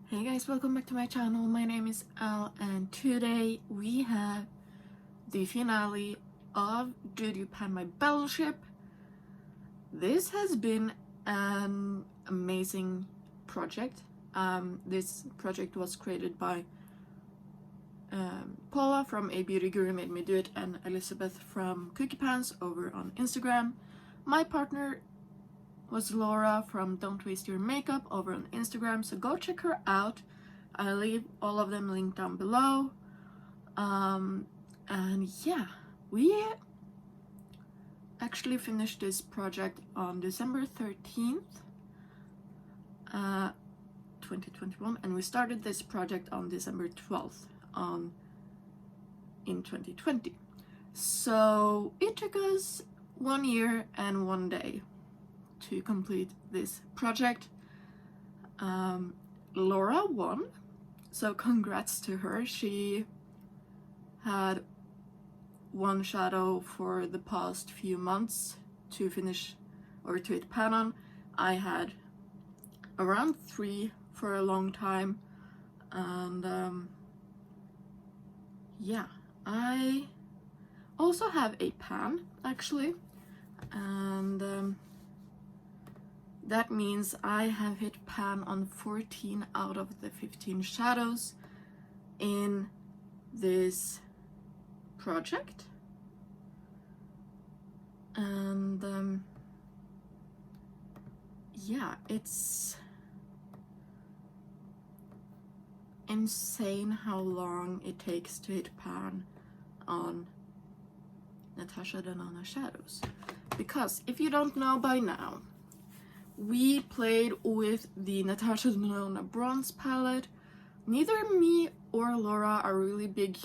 Hey guys, welcome back to my channel. My name is Al and today we have the finale of Did You Pan My Battleship? This has been an amazing project. This project was created by Paula from A Beauty Guru Made Me Do It and Elizabeth from Cookie Pants over on Instagram. My partner was Laura from Don't Waste Your Makeup over on Instagram, so go check her out. I'll leave all of them linked down below. And yeah, we actually finished this project on December 13th, 2021, and we started this project on December 12th in 2020. So it took us 1 year and 1 day to complete this project. Laura won, so congrats to her. She had one shadow for the past few months to finish or to hit pan on. I had around 3 for a long time, and yeah, I also have a pan actually, and that means I have hit pan on 14 out of the 15 shadows in this project. And yeah, it's insane how long it takes to hit pan on Natasha Denona shadows. Because if you don't know by now, we played with the Natasha Denona bronze palette. Neither me or Laura are really big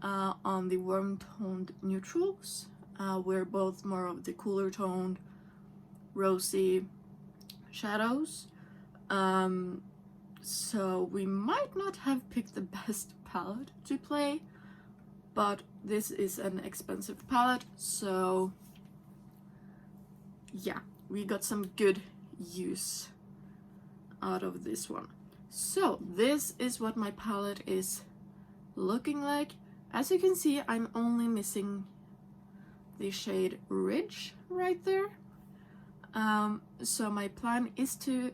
on the warm toned neutrals. We're both more of the cooler toned rosy shadows. So we might not have picked the best palette to play, but this is an expensive palette, so yeah, we got some good use out of this one. So this is what my palette is looking like. As you can see, I'm only missing the shade Ridge right there. So my plan is to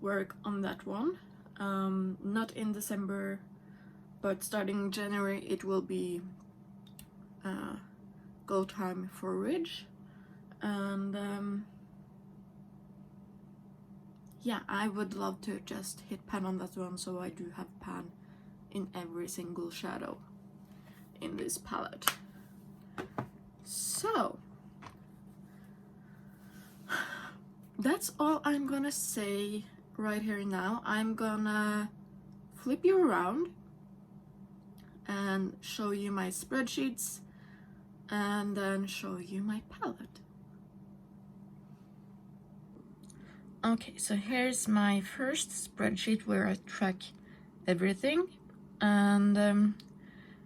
work on that one. Not in December, but starting January it will be go time for Ridge. And yeah, I would love to just hit pan on that one, so I do have pan in every single shadow in this palette. So that's all I'm gonna say right here now. I'm gonna flip you around and show you my spreadsheets and then show you my palette. Okay, so here's my first spreadsheet where I track everything, and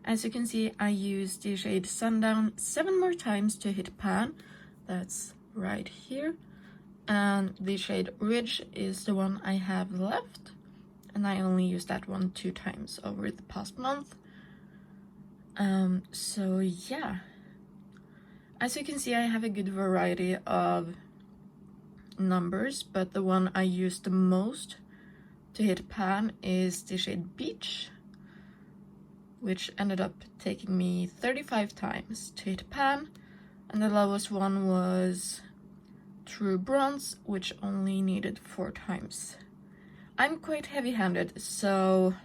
as you can see, I used the shade Sundown 7 more times to hit pan. That's right here. And the shade Ridge is the one I have left, and I only used that one 2 times over the past month. So yeah, as you can see, I have a good variety of numbers, but the one I used the most to hit pan is the shade Beach, which ended up taking me 35 times to hit pan, and the lowest one was True Bronze, which only needed 4 times. I'm quite heavy-handed, so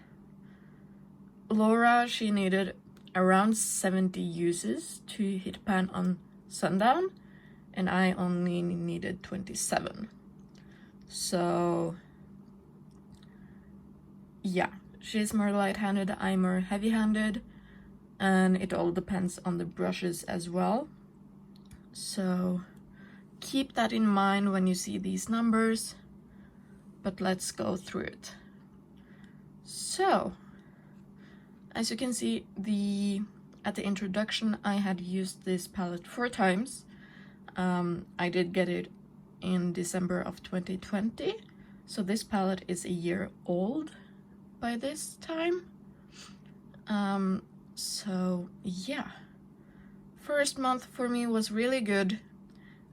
Laura, she needed around 70 uses to hit pan on Sundown, and I only needed 27. So yeah, she's more light-handed, I'm more heavy-handed, and it all depends on the brushes as well. So keep that in mind when you see these numbers, but let's go through it. So as you can see, at the introduction I had used this palette 4 times. I did get it in December of 2020, So this palette is a year old by this time. So yeah, first month for me was really good.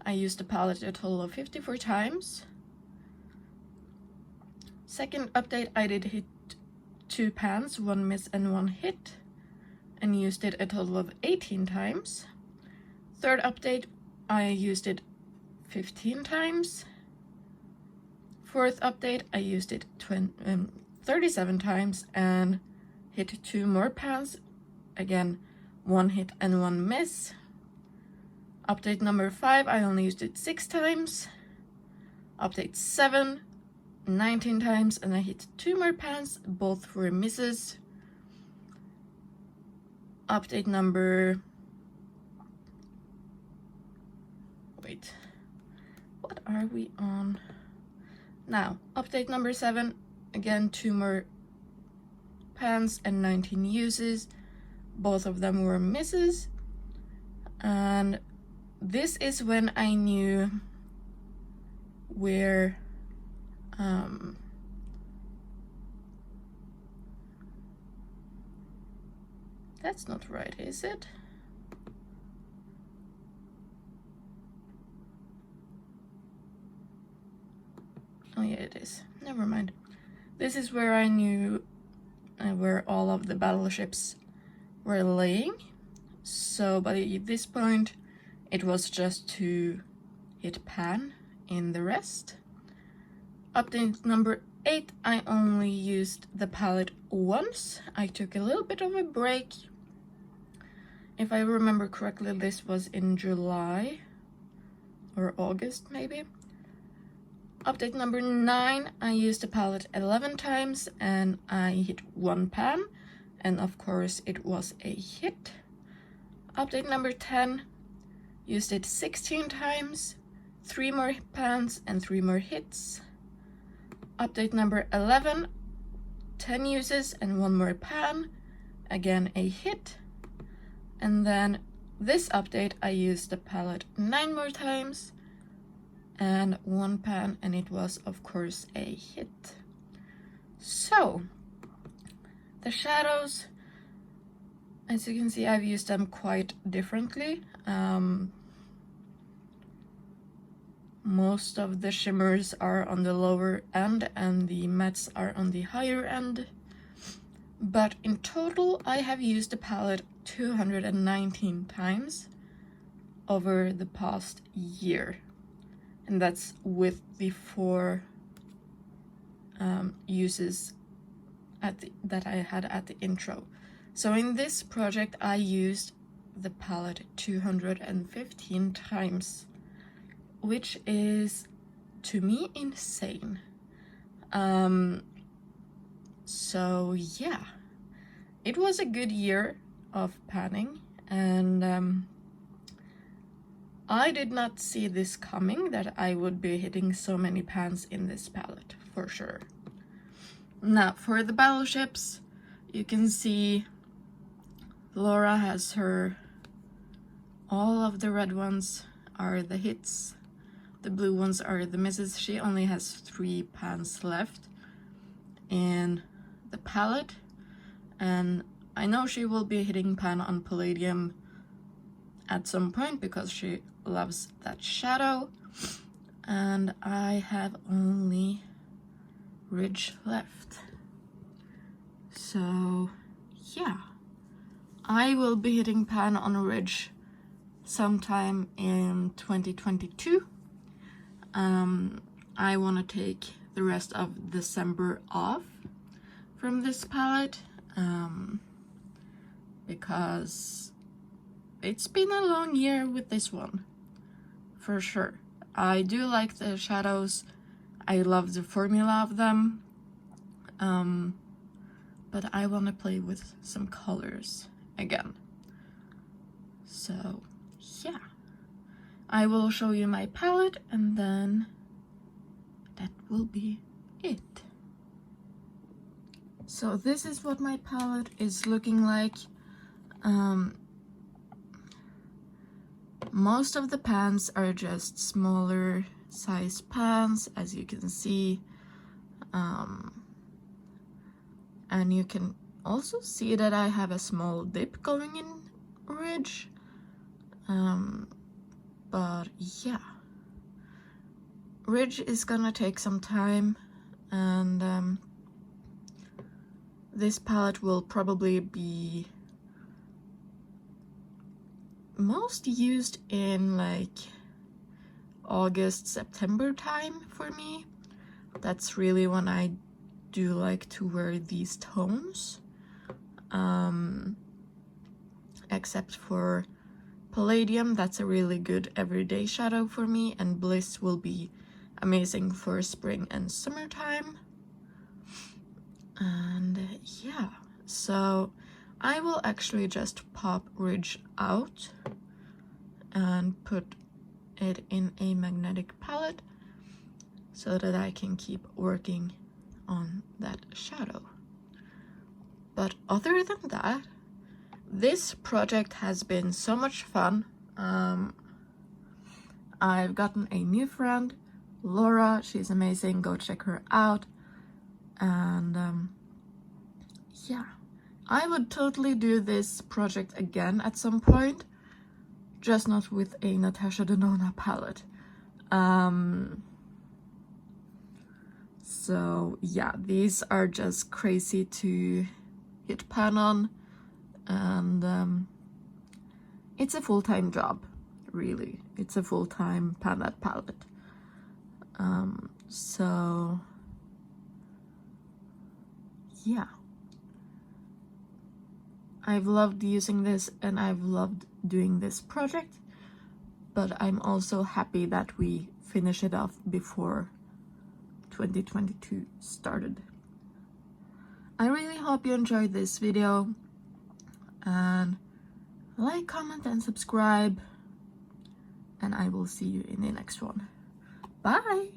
I used the palette a total of 54 times. Second update, I did hit 2 pans, 1 miss and 1 hit, and used it a total of 18 times. Third update, I used it 15 times. Fourth update, I used it 37 times and hit 2 more pans. Again, 1 hit and 1 miss. Update number 5, I only used it 6 times. Update 7, 19 times, and I hit 2 more pans, both were misses. Update number... Wait, what are we on now? Update number 7, again 2 more pans and 19 uses. Both of them were misses. And this is when I knew where that's not right, is it? Oh yeah, it is. Never mind. This is where I knew where all of the battleships were laying. So by this point, it was just to hit pan in the rest. Update number 8, I only used the palette once. I took a little bit of a break. If I remember correctly, this was in July or August maybe. Update number 9, I used the palette 11 times and I hit 1 pan, and of course it was a hit. Update number 10, used it 16 times, 3 more pans and 3 more hits. Update number 11, 10 uses and 1 more pan, again a hit. And then this update I used the palette 9 more times and 1 pan, and it was of course a hit. So the shadows, as you can see, I've used them quite differently. Most of the shimmers are on the lower end and the mattes are on the higher end. But in total, I have used the palette 219 times over the past year. And that's with the 4 uses that I had at the intro. So in this project, I used the palette 215 times, which is, to me, insane. So yeah, it was a good year of panning, and I did not see this coming, that I would be hitting so many pans in this palette, for sure. Now, for the battleships, you can see Laura has all of the red ones are the hits, the blue ones are the misses. She only has 3 pans left in the palette, and I know she will be hitting pan on Palladium at some point because she loves that shadow, and I have only Ridge left. So yeah, I will be hitting pan on Ridge sometime in 2022. I want to take the rest of December off from this palette because it's been a long year with this one, for sure. I do like the shadows, I love the formula of them, but I want to play with some colors again. So yeah, I will show you my palette and then that will be it. So this is what my palette is looking like. Most of the pans are just smaller size pans, as you can see. And you can also see that I have a small dip going in ridge. But yeah, ridge is gonna take some time, and this palette will probably be most used in like August, September time for me. That's really when I do like to wear these tones. Except for Palladium, that's a really good everyday shadow for me, and Bliss will be amazing for spring and summertime. And yeah, so I will actually just pop Ridge out and put it in a magnetic palette so that I can keep working on that shadow. But other than that, this project has been so much fun. I've gotten a new friend, Laura. She's amazing. Go check her out. And yeah, I would totally do this project again at some point, just not with a Natasha Denona palette. So yeah, these are just crazy to hit pan on, and it's a full-time job, really. It's a full-time pan that palette. So yeah, I've loved using this and I've loved doing this project, but I'm also happy that we finish it off before 2022 started. I really hope you enjoyed this video, and like, comment, and subscribe, and I will see you in the next one. Bye!